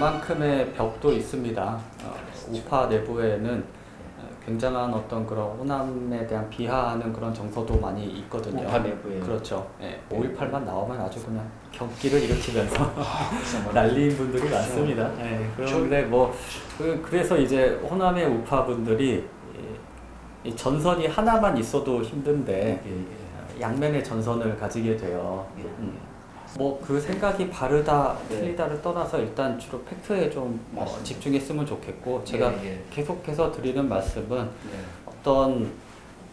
그만큼의 벽도 있습니다. 우파 내부에는 굉장한 어떤 그런 호남에 대한 비하하는 그런 정서도 많이 있거든요. 우파 내부에. 그렇죠. 5.18만 나오면 아주 그냥 경기를 일으키면서 난리인 분들이 많습니다. 그런데 그래서 이제 호남의 우파 분들이 이 전선이 하나만 있어도 힘든데 양면의 전선을 가지게 돼요. 그 생각이 바르다 틀리다를 떠나서 일단 주로 팩트에 좀 집중했으면 좋겠고, 제가 계속해서 드리는 말씀은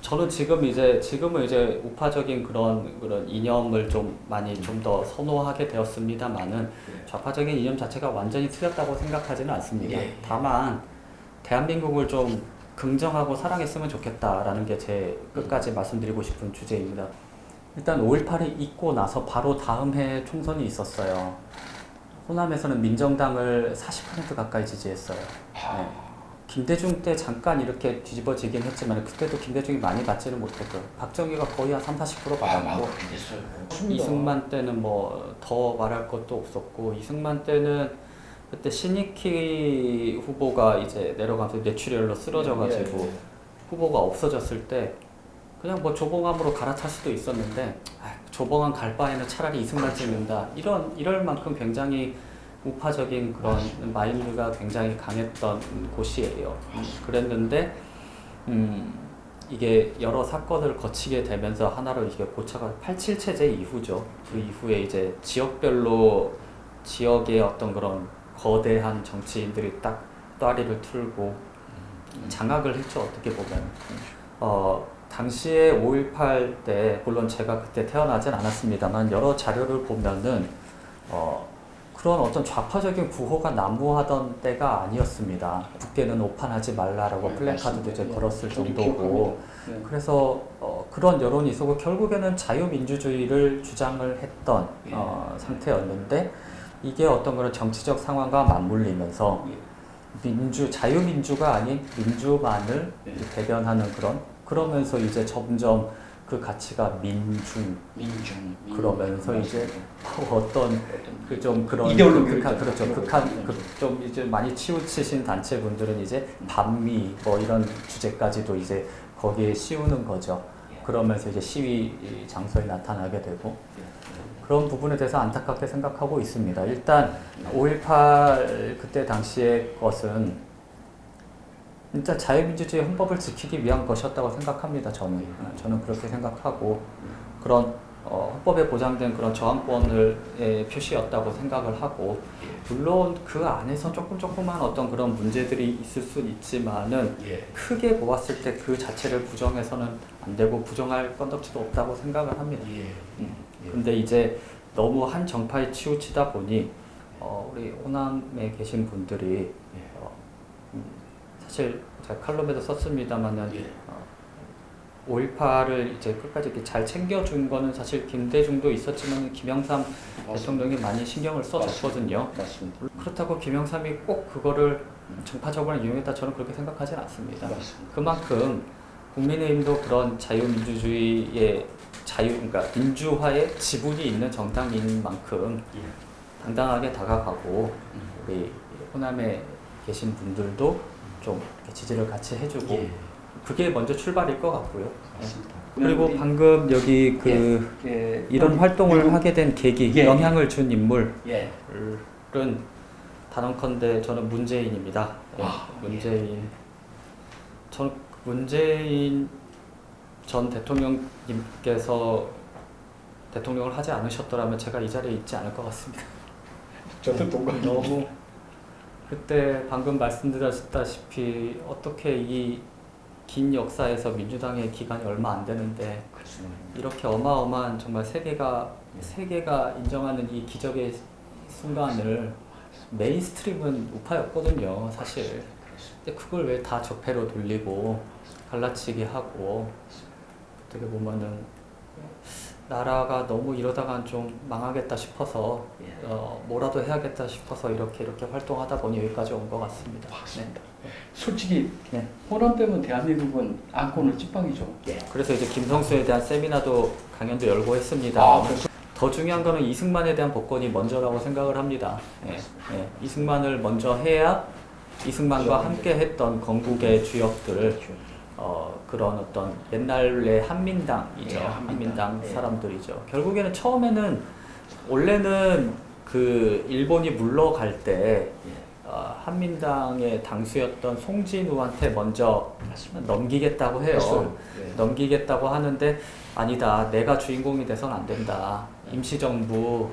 저는 지금은 이제 우파적인 그런 이념을 좀 많이 좀 더 선호하게 되었습니다만은 좌파적인 이념 자체가 완전히 틀렸다고 생각하지는 않습니다. 다만 대한민국을 좀 긍정하고 사랑했으면 좋겠다라는 게 제 끝까지 말씀드리고 싶은 주제입니다. 일단 5.18이 있고 나서 바로 다음 해 총선이 있었어요. 호남에서는 민정당을 40% 가까이 지지했어요. 김대중 때 잠깐 이렇게 뒤집어지긴 했지만 그때도 김대중이 많이 받지는 못했고요. 박정희가 거의 한 30-40% 받았고, 이승만 때는 더 말할 것도 없었고, 이승만 때는 그때 신익희 후보가 이제 내려가서 뇌출혈로 쓰러져가지고 후보가 없어졌을 때 그냥 조봉암으로 갈아탈 수도 있었는데, 조봉암 갈 바에는 차라리 이승만 찍는다, 이럴 만큼 굉장히 우파적인 그런 마인드가 굉장히 강했던 곳이에요. 그랬는데 이게 여러 사건을 거치게 되면서 하나로 이게 고쳐가 87 체제 이후죠. 그 이후에 이제 지역별로 지역의 어떤 그런 거대한 정치인들이 딱 또아리를 틀고 장악을 했죠, 어떻게 보면. 당시에 5.18 때, 물론 제가 그때 태어나진 않았습니다만, 여러 자료를 보면은, 그런 어떤 좌파적인 구호가 난무하던 때가 아니었습니다. 국회는 오판하지 말라라고 플래카드도 이제 걸었을 정도고, 그래서 그런 여론이 있었고, 결국에는 자유민주주의를 주장을 했던 상태였는데, 이게 어떤 그런 정치적 상황과 맞물리면서 자유민주가 아닌 민주만을 대변하는 그러면서 이제 점점 그 가치가 민중 그러면서 이제 어떤 그런 좀 이제 많이 치우치신 단체분들은 이제 반미 이런 주제까지도 이제 거기에 씌우는 거죠. 그러면서 이제 시위 장소에 나타나게 되고, 그런 부분에 대해서 안타깝게 생각하고 있습니다. 일단 5.18 그때 당시의 것은 일단 자유민주주의 헌법을 지키기 위한 것이었다고 생각합니다. 저는 그렇게 생각하고, 그런 헌법에 보장된 그런 저항권의 표시였다고 생각을 하고, 물론 그 안에서 조금만 어떤 그런 문제들이 있을 수 있지만은 크게 보았을 때 그 자체를 부정해서는 안 되고 부정할 건덕지도 없다고 생각을 합니다. 근데 이제 너무 한 정파에 치우치다 보니 우리 호남에 계신 분들이 사실 제가 칼럼에도 썼습니다만은 5.18을 이제 끝까지 이렇게 잘 챙겨준 거는 사실 김대중도 있었지만 김영삼 대통령이 많이 신경을 써줬거든요. 그렇다고 김영삼이 꼭 그거를 정파적으로 이용했다, 저는 그렇게 생각하진 않습니다. 그만큼 국민의힘도 그런 자유민주주의의 그러니까 민주화의 지분이 있는 정당인 만큼 당당하게 다가가고, 우리 호남에 계신 분들도 좀 지지를 같이 해주고, 그게 먼저 출발일 것 같고요. 그리고 방금 여기 이런 활동을 하게 된 계기, 영향을 준 인물은 단언컨대 저는 문재인입니다. 문재인 전 대통령님께서 대통령을 하지 않으셨더라면 제가 이 자리에 있지 않을 것 같습니다. 저도 동감입니다. 너무 그때 방금 말씀드렸다시피 어떻게 이 긴 역사에서 민주당의 기간이 얼마 안 되는데 이렇게 어마어마한 정말 세계가 인정하는 이 기적의 순간을, 메인스트림은 우파였거든요, 사실. 근데 그걸 왜 다 적폐로 돌리고 갈라치기 하고, 어떻게 보면은 나라가 너무 이러다간 좀 망하겠다 싶어서 뭐라도 해야겠다 싶어서 이렇게 활동하다 보니 여기까지 온 것 같습니다. 솔직히 호남 빼면 대한민국은 안건을 찐빵이죠. 그래서 이제 김성수에 대한 세미나도 강연도 열고 했습니다. 더 중요한 거는 이승만에 대한 복권이 먼저라고 생각을 합니다. 예, 예. 이승만을 먼저 해야 이승만과 함께 했던 건국의 주역들, 그런 어떤 옛날의 한민당이죠. 예, 한민당 예. 사람들이죠. 결국에는 처음에는 원래는 그 일본이 물러갈 때 한민당의 당수였던 송진우한테 먼저 넘기겠다고 해요. 네. 넘기겠다고 하는데 아니다. 내가 주인공이 돼서는 안 된다. 임시정부,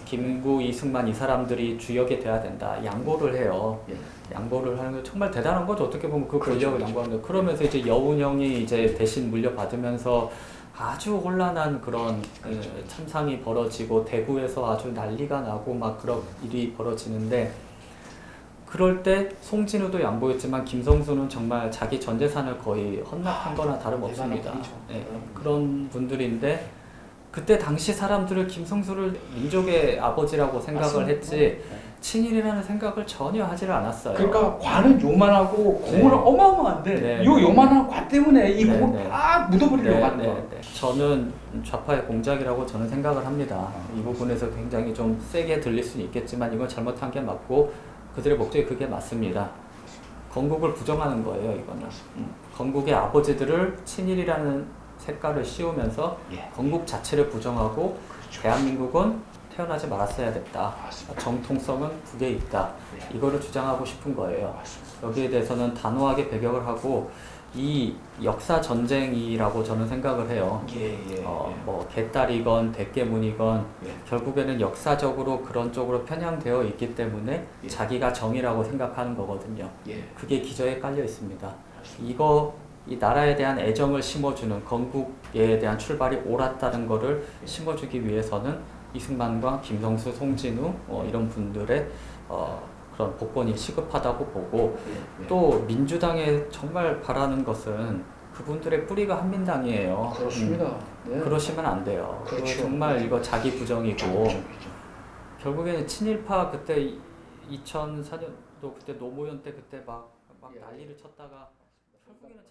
김구, 이승만 이 사람들이 주역이 돼야 된다. 양보를 해요. 예. 양보를 하는 게 정말 대단한 거죠. 어떻게 보면 그 그렇죠, 권력을 그렇죠. 양보하는 거. 그러면서 이제 여운형이 이제 대신 물려받으면서 아주 혼란한 그런 참상이 벌어지고 대구에서 아주 난리가 나고 막 그런 일이 벌어지는데 그럴 때 송진우도 양보했지만 김성수는 정말 자기 전 재산을 거의 헌납한 거나 다름없습니다. 대단한 분이죠. 네, 그런 분들인데 그때 당시 사람들은 김성수를 민족의 아버지라고 생각을 맞습니다. 했지 네. 친일이라는 생각을 전혀 하지를 않았어요. 그러니까 관은 요만하고 공은 네. 어마어마한데 네. 요 요만한 관 때문에 이 네, 공을 네. 다 묻어버리려고 하는 거. 저는 좌파의 공작이라고 저는 생각을 합니다. 이 부분에서 굉장히 좀 세게 들릴 수는 있겠지만 이건 잘못한 게 맞고 그들의 목적이 그게 맞습니다. 건국을 부정하는 거예요, 이거는. 건국의 아버지들을 친일이라는 색깔을 씌우면서 예. 건국 자체를 부정하고 그렇죠. 대한민국은 태어나지 말았어야 됐다. 맞습니다. 정통성은 북에 있다. 네. 이거를 주장하고 싶은 거예요. 맞습니다. 여기에 대해서는 단호하게 배격을 하고 이 역사 전쟁이라고 저는 생각을 해요. 예, 예, 뭐 개딸이건 대깨문이건 예. 결국에는 역사적으로 그런 쪽으로 편향되어 있기 때문에 예. 자기가 정의라고 생각하는 거거든요. 예. 그게 기저에 깔려 있습니다. 이 나라에 대한 애정을 심어주는 건국에 대한 출발이 옳았다는 거를 심어주기 위해서는 이승만과 김성수, 송진우 이런 분들의 그런 복권이 시급하다고 보고 예. 또 민주당에 정말 바라는 것은 그분들의 뿌리가 한민당이에요. 그렇습니다. 네. 그러시면 안 돼요. 그거 그렇죠. 정말 이거 자기 부정이고 자기부정이죠. 결국에는 친일파 그때 2004년도 그때 노무현 때 그때 막 예. 난리를 쳤다가 결국에는